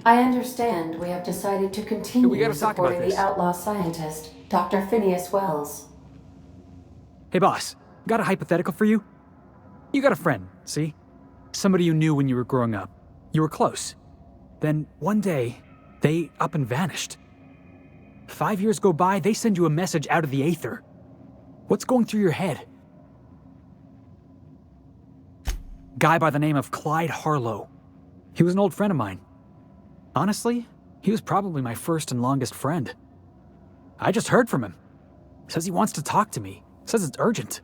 I understand we have decided to continue supporting the outlaw scientist, Dr. Phineas Wells. Hey boss, got a hypothetical for you? You got a friend, see? Somebody you knew when you were growing up. You were close. Then one day, they up and vanished. 5 years go by, they send you a message out of the aether. What's going through your head? Guy by the name of Clyde Harlow. He was an old friend of mine. Honestly, he was probably my first and longest friend. I just heard from him. Says he wants to talk to me. Says it's urgent.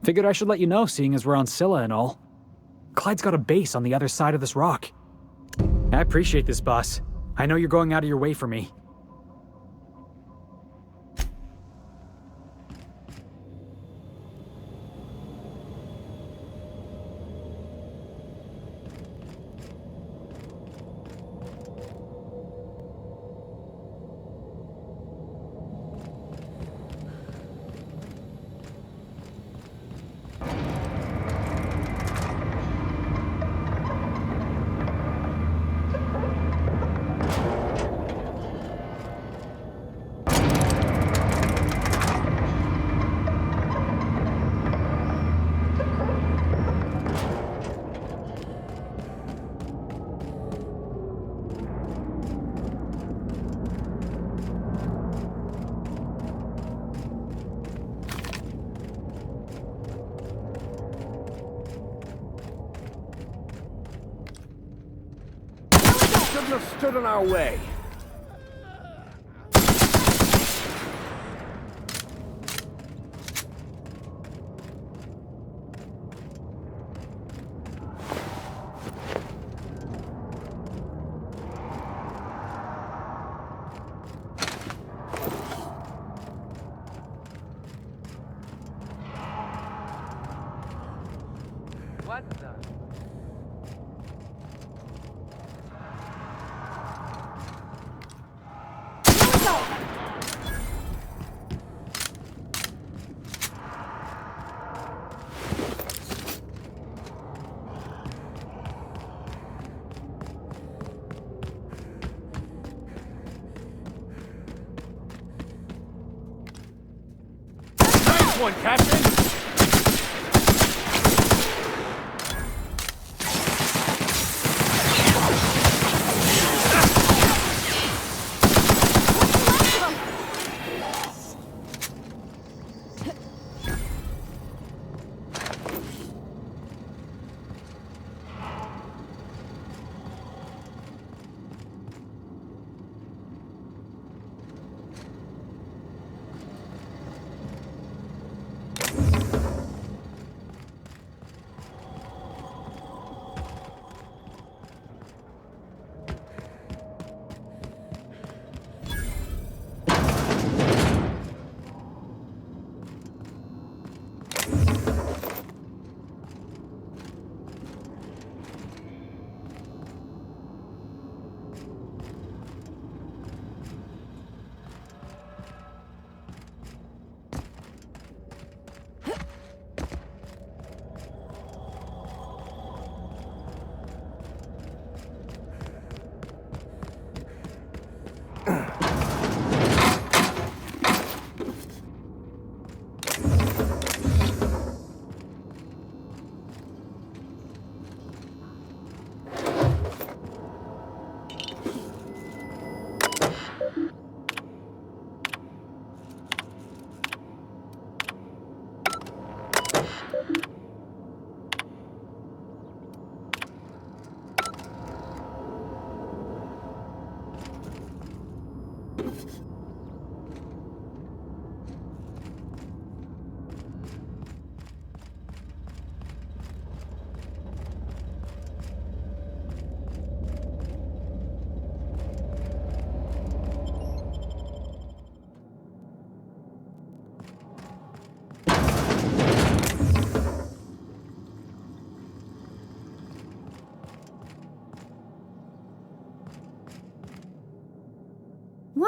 Figured I should let you know, seeing as we're on Scylla and all. Clyde's got a base on the other side of this rock. I appreciate this, boss. I know you're going out of your way for me. Shouldn't have stood in our way. What the? Nice one, Captain!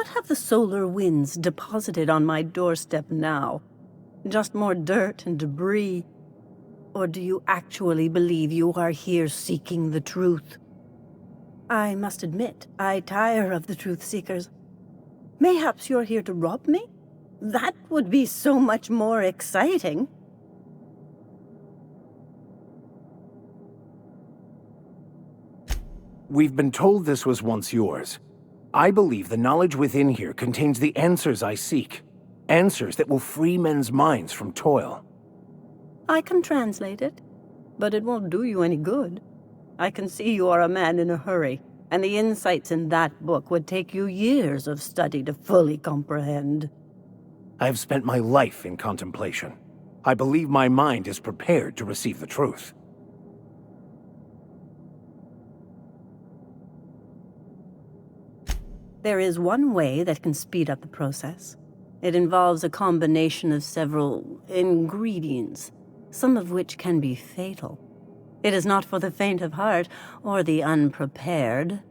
What have the solar winds deposited on my doorstep now? Just more dirt and debris? Or do you actually believe you are here seeking the truth? I must admit, I tire of the truth seekers. Mayhaps you're here to rob me? That would be so much more exciting. We've been told this was once yours. I believe the knowledge within here contains the answers I seek. Answers that will free men's minds from toil. I can translate it, but it won't do you any good. I can see you are a man in a hurry, and the insights in that book would take you years of study to fully comprehend. I have spent my life in contemplation. I believe my mind is prepared to receive the truth. There is one way that can speed up the process. It involves a combination of several ingredients, some of which can be fatal. It is not for the faint of heart or the unprepared.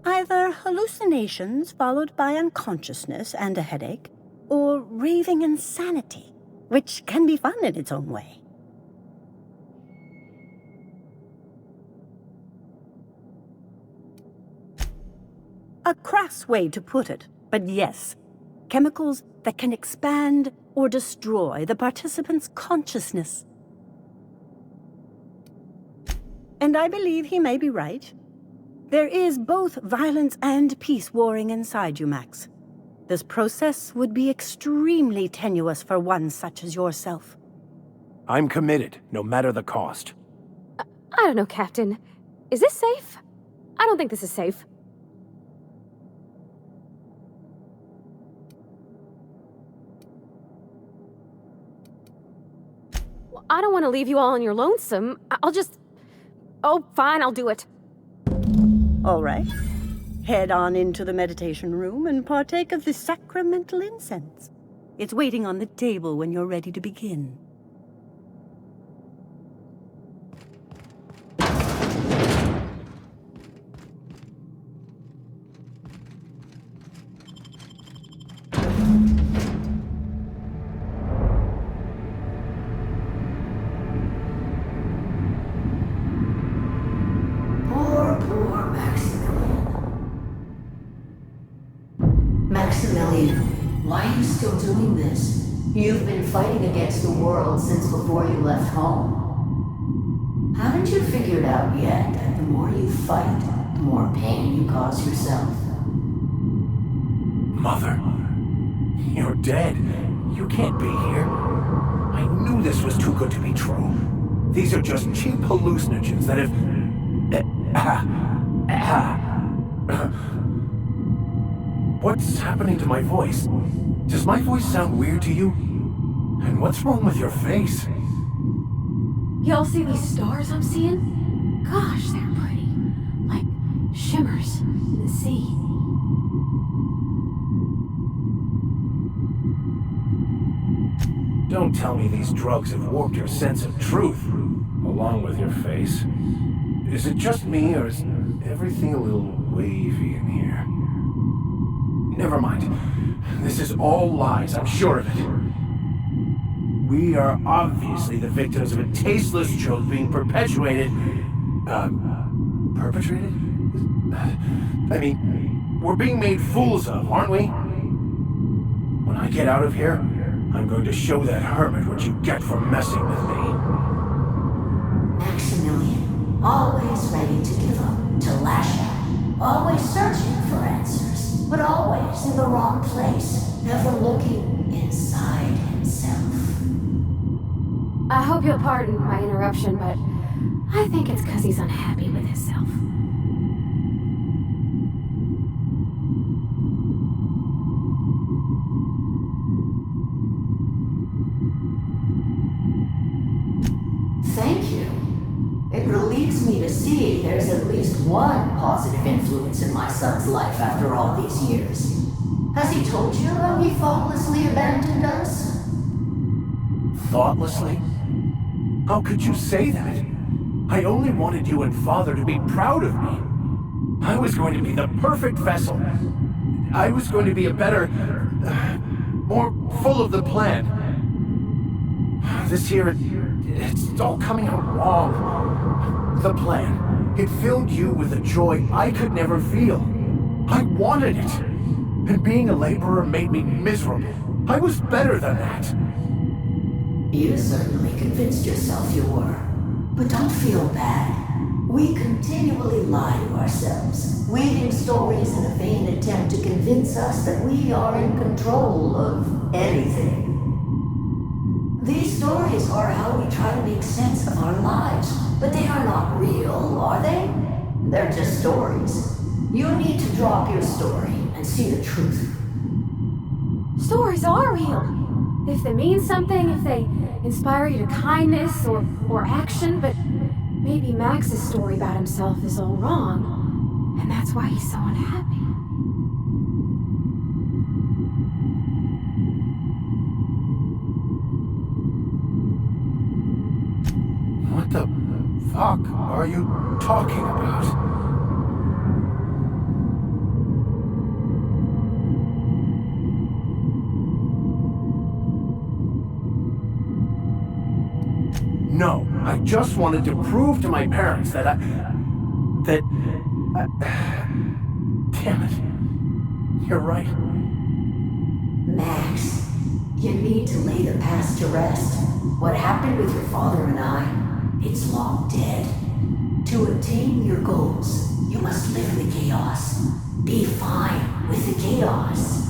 Either hallucinations followed by unconsciousness and a headache, or raving insanity, which can be fun in its own way. A crass way to put it, but yes, chemicals that can expand or destroy the participant's consciousness. And I believe he may be right. There is both violence and peace warring inside you, Max. This process would be extremely tenuous for one such as yourself. I'm committed, no matter the cost. I don't know, Captain. Is this safe? I don't think this is safe. I don't want to leave you all on your lonesome. I'll just... Oh, fine, I'll do it. All right. Head on into the meditation room and partake of the sacramental incense. It's waiting on the table when you're ready to begin. Why are you still doing this? You've been fighting against the world since before you left home. Haven't you figured out yet that the more you fight, the more pain you cause yourself? Mother, you're dead. You can't be here. I knew this was too good to be true. These are just cheap hallucinogens that have... What's happening to my voice? Does my voice sound weird to you? And what's wrong with your face? Y'all see these stars I'm seeing? Gosh, they're pretty. Like shimmers in the sea. Don't tell me these drugs have warped your sense of truth, along with your face. Is it just me, or is everything a little wavy in here? Never mind. This is all lies, I'm sure of it. We are obviously the victims of a tasteless joke being perpetuated... perpetrated? I mean, we're being made fools of, aren't we? When I get out of here, I'm going to show that hermit what you get for messing with me. Maximilian, always ready to give up, to lash out, always searching for answers, but always in the wrong place, never looking inside himself. I hope you'll pardon my interruption, but I think it's 'cause he's unhappy with himself. Thank you. It relieves me to see there's at least one positive influence in my son's life after all these years. Has he told you how he thoughtlessly abandoned us? Thoughtlessly? How could you say that? I only wanted you and Father to be proud of me. I was going to be the perfect vessel. I was going to be a better, more full of the plan. This year, it's all coming out wrong. The plan, it filled you with a joy I could never feel. I wanted it. And being a laborer made me miserable. I was better than that. You certainly convinced yourself you were. But don't feel bad. We continually lie to ourselves, weaving stories in a vain attempt to convince us that we are in control of anything. These stories are how we try to make sense of our lives, but they are not real, are they? They're just stories. You need to drop your story and see the truth. Stories are real. If they mean something, if they inspire you to kindness or action, but maybe Max's story about himself is all wrong, and that's why he's so unhappy. What the fuck are you talking about? No, I just wanted to prove to my parents that damn it. You're right. Max, you need to lay the past to rest. What happened with your father and I, it's long dead. To attain your goals, you must live in the chaos. Be fine with the chaos.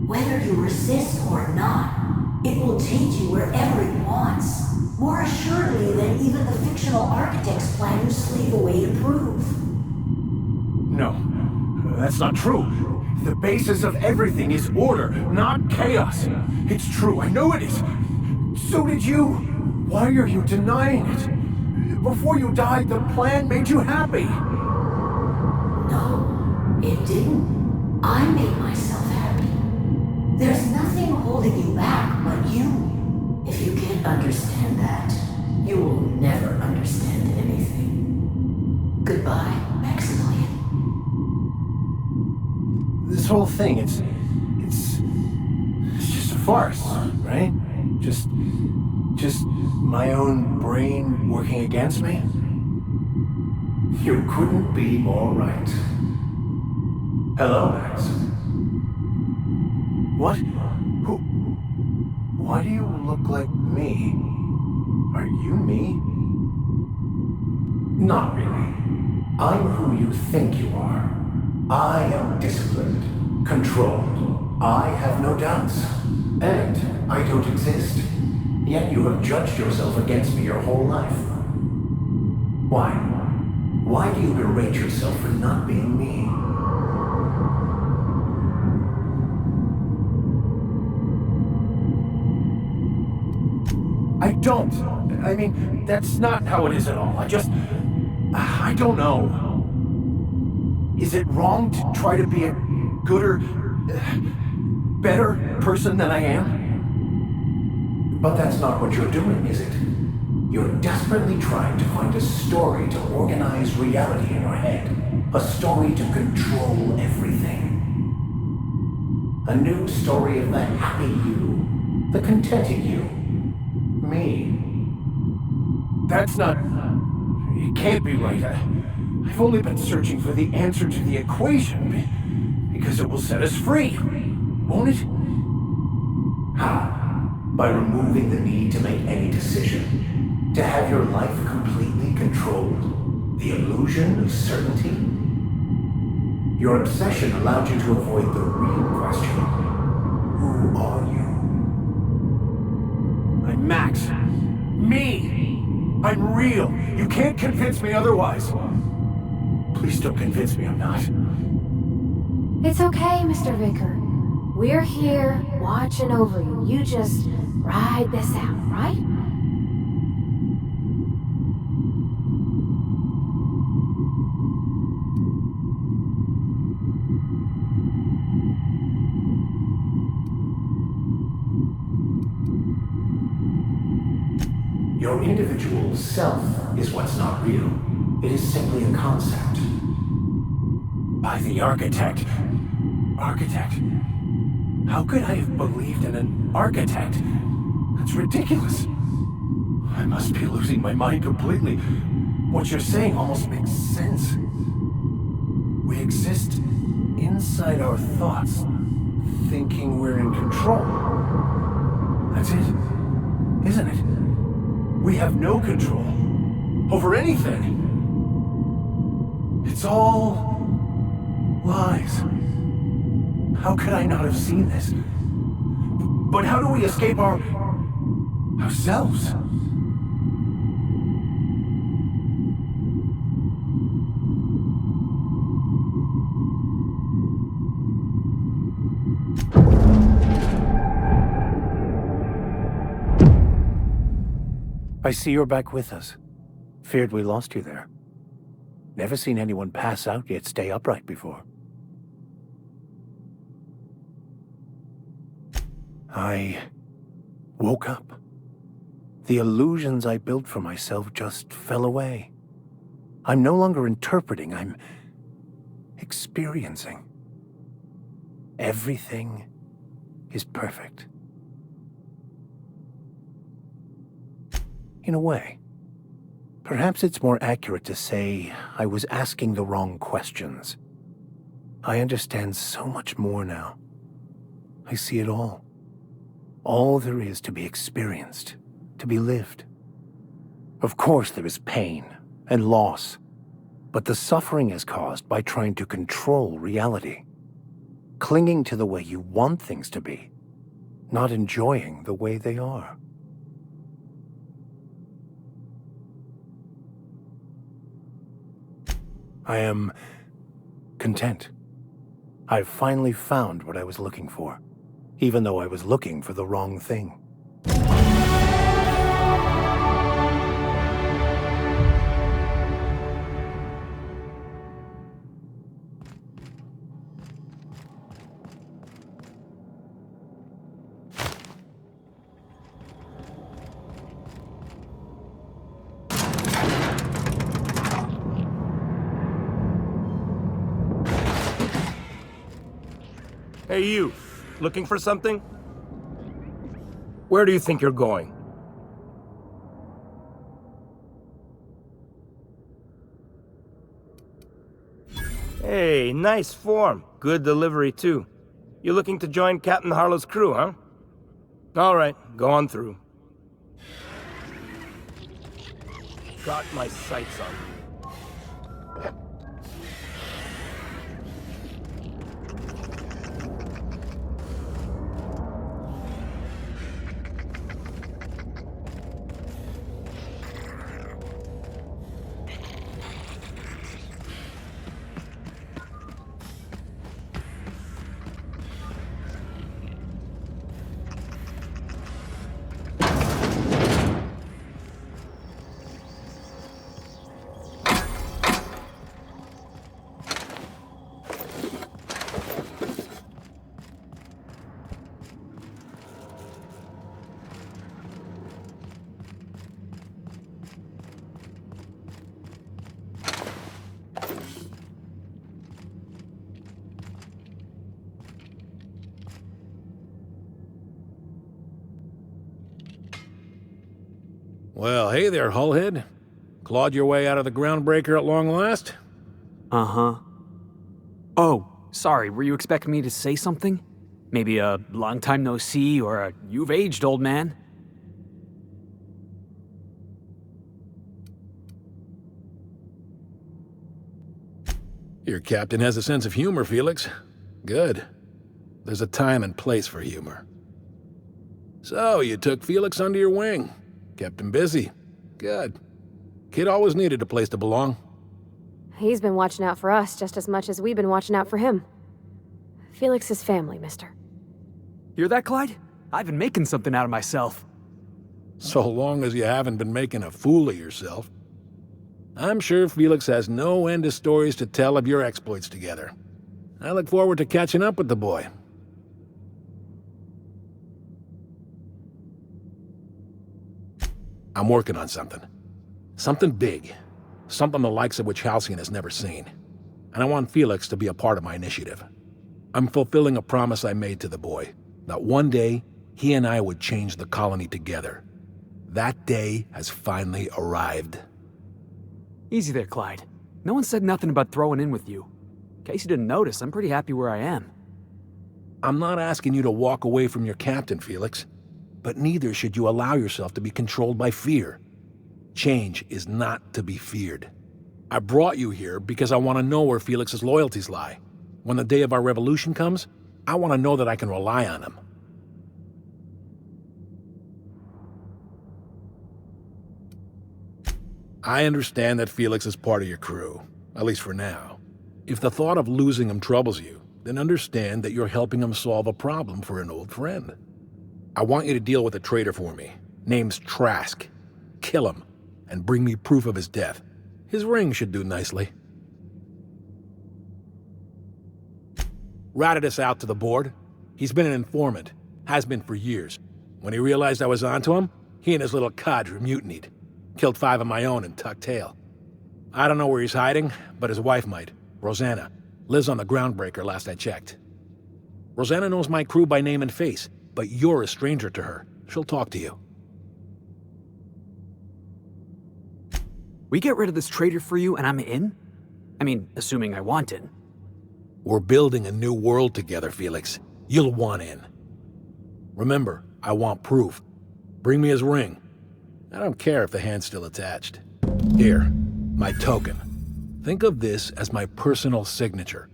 Whether you resist or not, it will take you wherever it wants, more assuredly than even the fictional architect's plan you slave away to prove. No, that's not true. The basis of everything is order, not chaos. It's true, I know it is. So did you. Why are you denying it? Before you died, the plan made you happy. No, it didn't. I made myself happy. There's nothing holding you back but you. If you can't understand that, you will never understand anything. Goodbye, Maximilian. This whole thing, it's just a farce, right? Just my own brain working against me? You couldn't be more right. Hello, Max. What? Who? Why do you look like me? Are you me? Not really. I'm who you think you are. I am disciplined, controlled. I have no doubts. And I don't exist. Yet you have judged yourself against me your whole life. Why? Why do you berate yourself for not being me? I don't. I mean, that's not how it is at all. I don't know. Is it wrong to try to be a gooder, better person than I am? But that's not what you're doing, is it? You're desperately trying to find a story to organize reality in your head. A story to control everything. A new story of the happy you, the contented you. Me. That's not... It can't be right. I've only been searching for the answer to the equation because it will set us free, won't it? How? By removing the need to make any decision, to have your life completely controlled, the illusion of certainty. Your obsession allowed you to avoid the real question. Who are you? I'm Max. Me! I'm real. You can't convince me otherwise. Please don't convince me I'm not. It's okay, Mr. Vicker. We're here, watching over you. You just ride this out, right? Your individual self is what's not real. It is simply a concept. By the architect. Architect? How could I have believed in an architect? That's ridiculous. I must be losing my mind completely. What you're saying almost makes sense. We exist inside our thoughts, thinking we're in control. That's it, isn't it? We have no control over anything. It's all lies. How could I not have seen this? But how do we escape ourselves? I see you're back with us. Feared we lost you there. Never seen anyone pass out yet stay upright before. I woke up. The illusions I built for myself just fell away. I'm no longer interpreting, I'm experiencing. Everything is perfect. In a way. Perhaps it's more accurate to say I was asking the wrong questions. I understand so much more now. I see it all. All there is to be experienced, to be lived. Of course there is pain and loss, but the suffering is caused by trying to control reality, clinging to the way you want things to be, not enjoying the way they are. I am content. I've finally found what I was looking for, even though I was looking for the wrong thing. Hey, you. Looking for something? Where do you think you're going? Hey, nice form. Good delivery, too. You looking to join Captain Harlow's crew, huh? All right, go on through. Got my sights on you. Well, hey there, Hullhead. Clawed your way out of the groundbreaker at long last? Uh-huh. Oh, sorry, were you expecting me to say something? Maybe a long time no see, or a you've aged, old man? Your captain has a sense of humor, Felix. Good. There's a time and place for humor. So, you took Felix under your wing. Kept him busy. Good. Kid always needed a place to belong. He's been watching out for us just as much as we've been watching out for him. Felix is family, mister. Hear that, Clyde? I've been making something out of myself. So long as you haven't been making a fool of yourself. I'm sure Felix has no end of stories to tell of your exploits together. I look forward to catching up with the boy. I'm working on something. Something big. Something the likes of which Halcyon has never seen. and I want Felix to be a part of my initiative. I'm fulfilling a promise I made to the boy, that one day he and I would change the colony together. That day has finally arrived. Easy there, Clyde. No one said nothing about throwing in with you. In case you didn't notice, I'm pretty happy where I am. I'm not asking you to walk away from your captain, Felix, but neither should you allow yourself to be controlled by fear. Change is not to be feared. I brought you here because I want to know where Felix's loyalties lie. When the day of our revolution comes, I want to know that I can rely on him. I understand that Felix is part of your crew, at least for now. If the thought of losing him troubles you, then understand that you're helping him solve a problem for an old friend. I want you to deal with a traitor for me. Name's Trask. Kill him, and bring me proof of his death. His ring should do nicely. Ratted us out to the board. He's been an informant. Has been for years. When he realized I was onto him, he and his little cadre mutinied. Killed 5 of my own and tucked tail. I don't know where he's hiding, but his wife might. Rosanna. Lives on the Groundbreaker last I checked. Rosanna knows my crew by name and face, but you're a stranger to her. She'll talk to you. We get rid of this traitor for you and I'm in? I mean, assuming I want in. We're building a new world together, Felix. You'll want in. Remember, I want proof. Bring me his ring. I don't care if the hand's still attached. Here, my token. Think of this as my personal signature.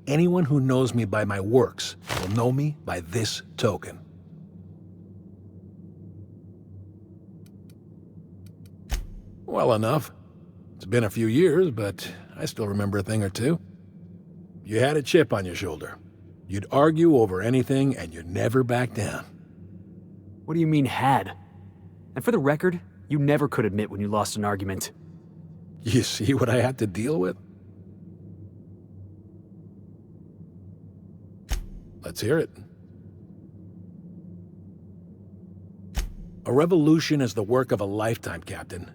Anyone who knows me by my works will know me by this token. Well enough. It's been a few years, but I still remember a thing or two. You had a chip on your shoulder. You'd argue over anything and you'd never back down. What do you mean, had? And for the record, you never could admit when you lost an argument. You see what I had to deal with? Let's hear it. A revolution is the work of a lifetime, Captain.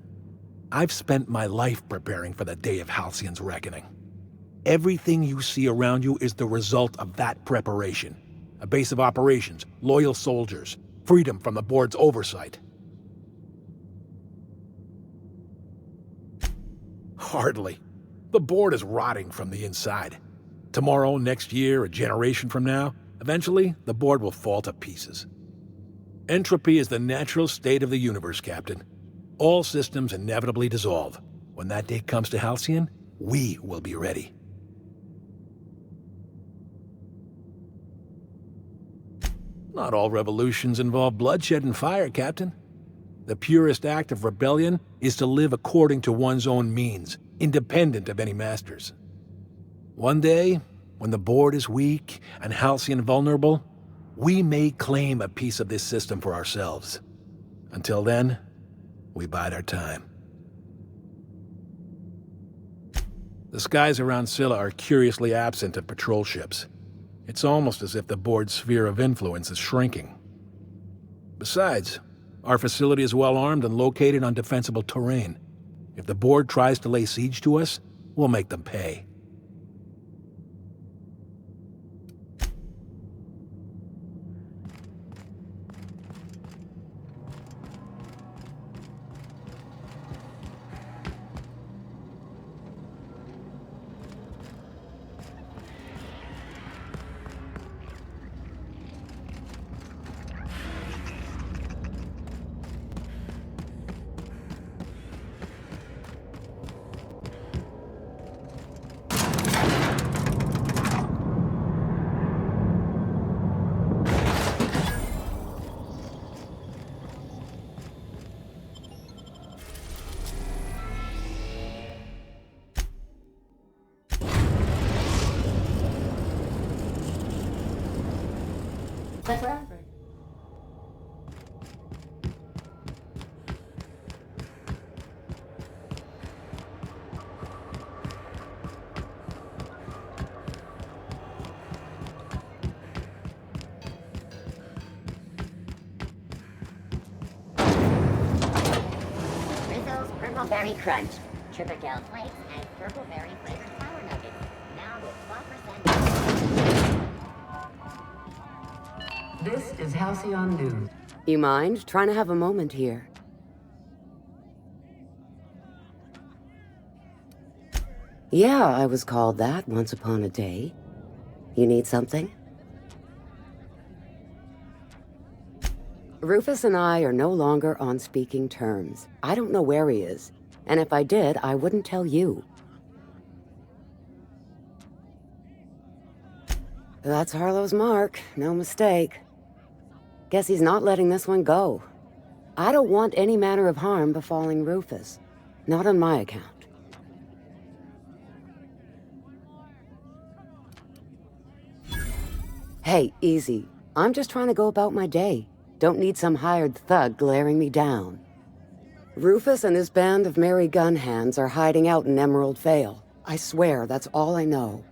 I've spent my life preparing for the day of Halcyon's reckoning. Everything you see around you is the result of that preparation. A base of operations, loyal soldiers, freedom from the board's oversight. Hardly. The board is rotting from the inside. Tomorrow, next year, a generation from now, eventually, the board will fall to pieces. Entropy is the natural state of the universe, Captain. All systems inevitably dissolve. When that day comes to Halcyon, we will be ready. Not all revolutions involve bloodshed and fire, Captain. The purest act of rebellion is to live according to one's own means, independent of any masters. One day, when the board is weak and Halcyon vulnerable, we may claim a piece of this system for ourselves. Until then, we bide our time. The skies around Scylla are curiously absent of patrol ships. It's almost as if the board's sphere of influence is shrinking. Besides, our facility is well armed and located on defensible terrain. If the board tries to lay siege to us, we'll make them pay. But Robert. Rizzo's Purple Berry Crunch, Triple Gel Flakes, and Purple Berry flavored flour nuggets. This is Halcyon News. You mind trying to have a moment here? Yeah, I was called that once upon a day. You need something? Rufus and I are no longer on speaking terms. I don't know where he is, and if I did, I wouldn't tell you. That's Harlow's mark, no mistake. Guess he's not letting this one go. I don't want any manner of harm befalling Rufus. Not on my account. Hey, easy. I'm just trying to go about my day. Don't need some hired thug glaring me down. Rufus and his band of merry gun hands are hiding out in Emerald Vale. I swear, that's all I know.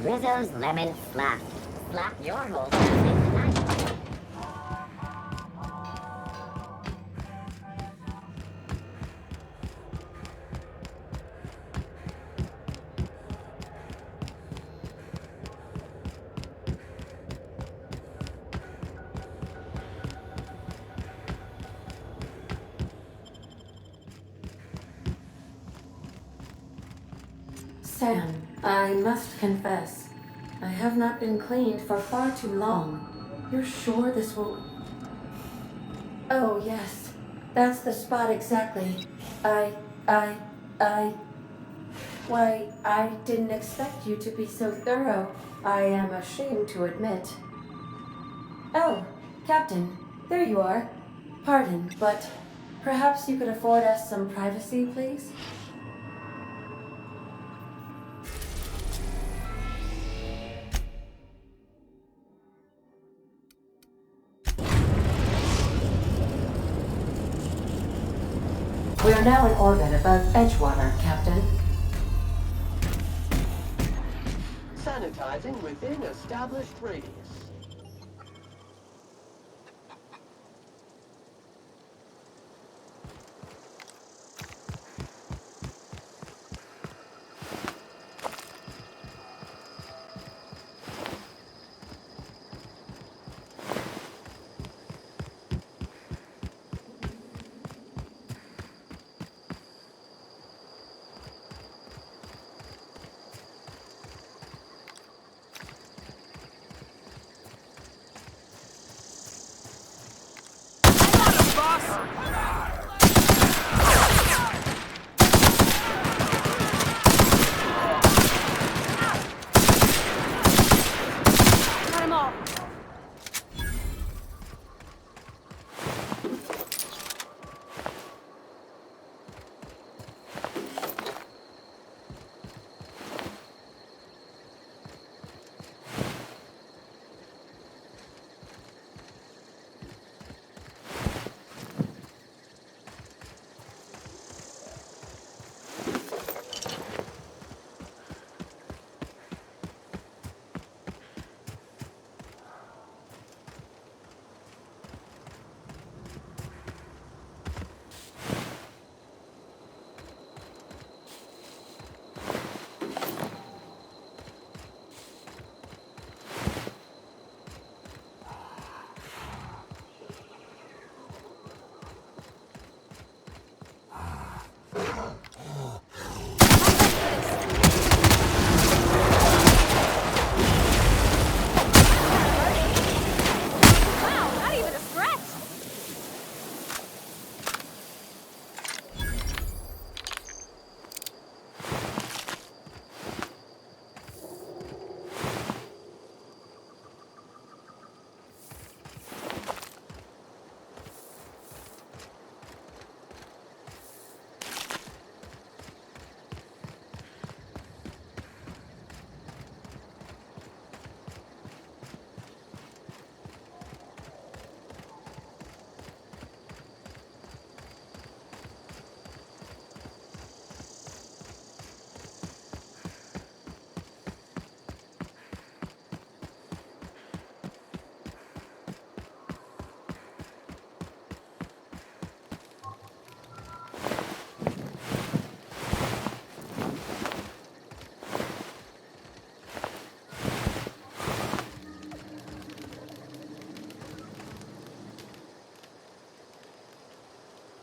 Rizzo's lemon slap. Slap your whole family tonight. Sam, I must confess, I have not been cleaned for far too long. You're sure this will... Oh, yes. That's the spot exactly. Why, I didn't expect you to be so thorough. I am ashamed to admit. Oh, Captain, there you are. Pardon, but perhaps you could afford us some privacy, please? We are now in orbit above Edgewater, Captain. Sanitizing within established radius.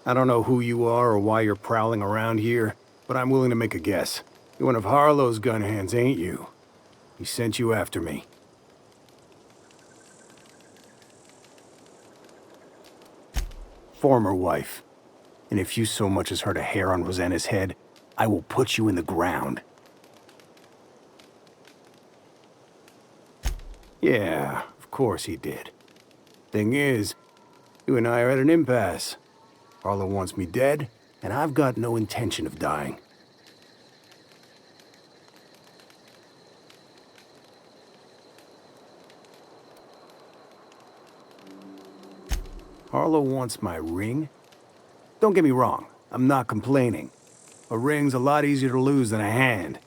I don't know who you are or why you're prowling around here, but I'm willing to make a guess. You're one of Harlow's gun hands, ain't you? He sent you after me. Former wife. And if you so much as hurt a hair on Rosanna's head, I will put you in the ground. Yeah, of course he did. Thing is, you and I are at an impasse. Harlow wants me dead, and I've got no intention of dying. Harlow wants my ring? Don't get me wrong, I'm not complaining. A ring's a lot easier to lose than a hand.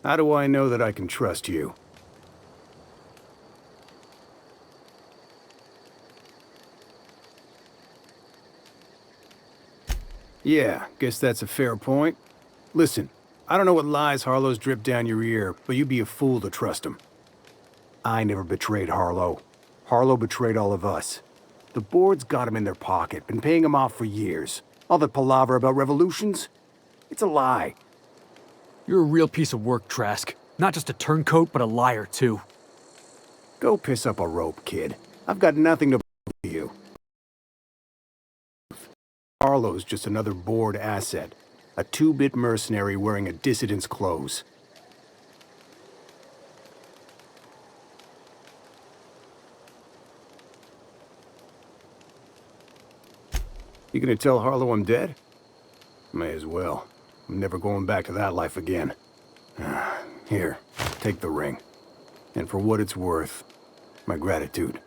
How do I know that I can trust you? Yeah, guess that's a fair point. Listen, I don't know what lies Harlow's dripped down your ear, but you'd be a fool to trust him. I never betrayed Harlow. Harlow betrayed all of us. The board's got him in their pocket, been paying him off for years. All that palaver about revolutions? It's a lie. You're a real piece of work, Trask. Not just a turncoat, but a liar, too. Go piss up a rope, kid. I've got nothing to prove to you. Harlow's just another board asset. A two-bit mercenary wearing a dissident's clothes. You gonna tell Harlow I'm dead? May as well. I'm never going back to that life again. Here, take the ring. And for what it's worth, my gratitude.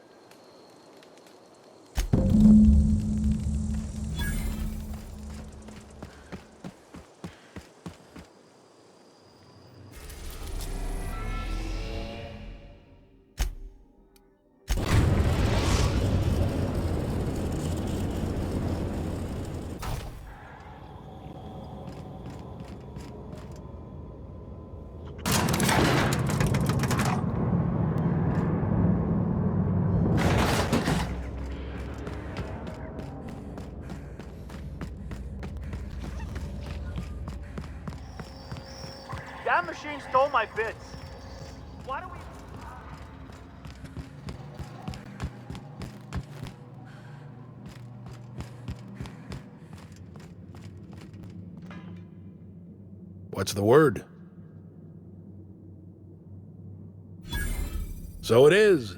That machine stole my bits. Why do we... What's the word? So it is.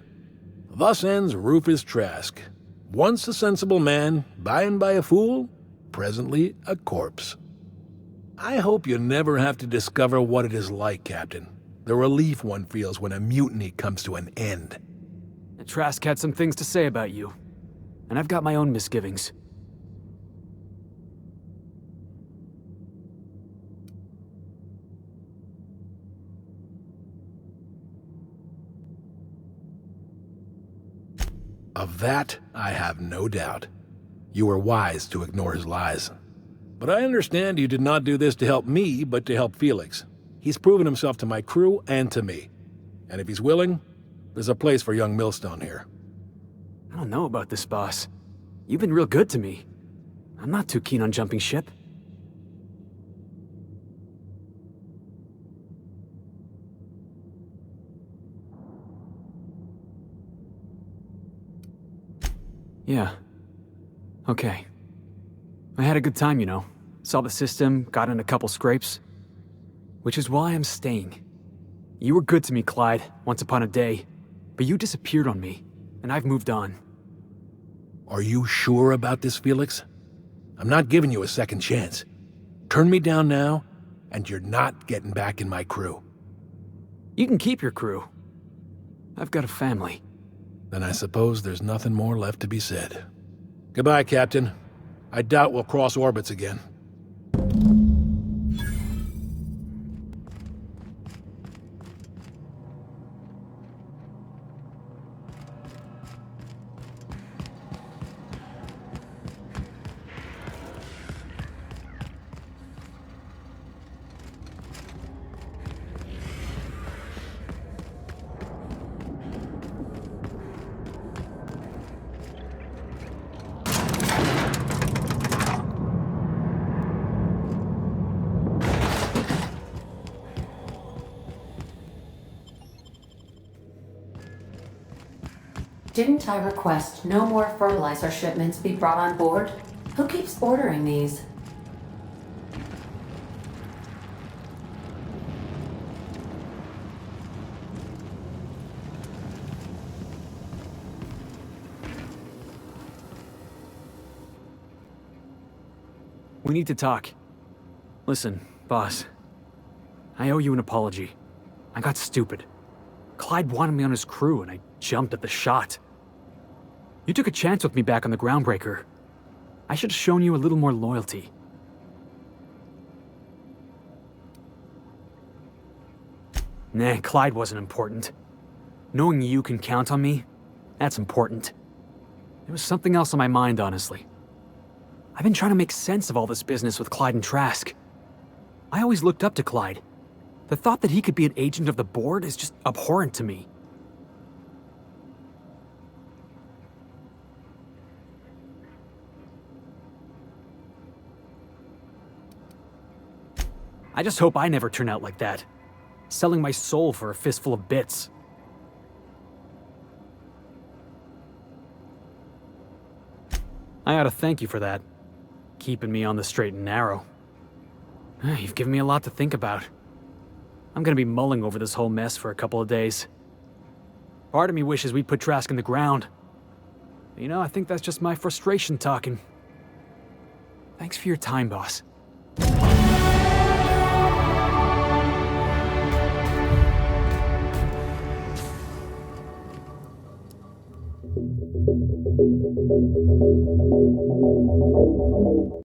Thus ends Rufus Trask. Once a sensible man, by and by a fool, presently a corpse. I hope you never have to discover what it is like, Captain. The relief one feels when a mutiny comes to an end. Trask had some things to say about you. And I've got my own misgivings. Of that, I have no doubt. You were wise to ignore his lies. But I understand you did not do this to help me, but to help Felix. He's proven himself to my crew and to me. And if he's willing, there's a place for young Millstone here. I don't know about this, boss. You've been real good to me. I'm not too keen on jumping ship. Yeah. Okay. I had a good time, you know. Saw the system, got in a couple scrapes. Which is why I'm staying. You were good to me, Clyde, once upon a day. But you disappeared on me, and I've moved on. Are you sure about this, Felix? I'm not giving you a second chance. Turn me down now, and you're not getting back in my crew. You can keep your crew. I've got a family. Then I suppose there's nothing more left to be said. Goodbye, Captain. I doubt we'll cross orbits again. Didn't I request no more fertilizer shipments be brought on board? Who keeps ordering these? We need to talk. Listen, boss. I owe you an apology. I got stupid. Clyde wanted me on his crew, and I jumped at the shot. You took a chance with me back on the Groundbreaker. I should have shown you a little more loyalty. Nah, Clyde wasn't important. Knowing you can count on me, that's important. There was something else on my mind, honestly. I've been trying to make sense of all this business with Clyde and Trask. I always looked up to Clyde. The thought that he could be an agent of the board is just abhorrent to me. I just hope I never turn out like that. Selling my soul for a fistful of bits. I ought to thank you for that. Keeping me on the straight and narrow. You've given me a lot to think about. I'm gonna be mulling over this whole mess for a couple of days. Part of me wishes we'd put Trask in the ground. But you know, I think that's just my frustration talking. Thanks for your time, boss.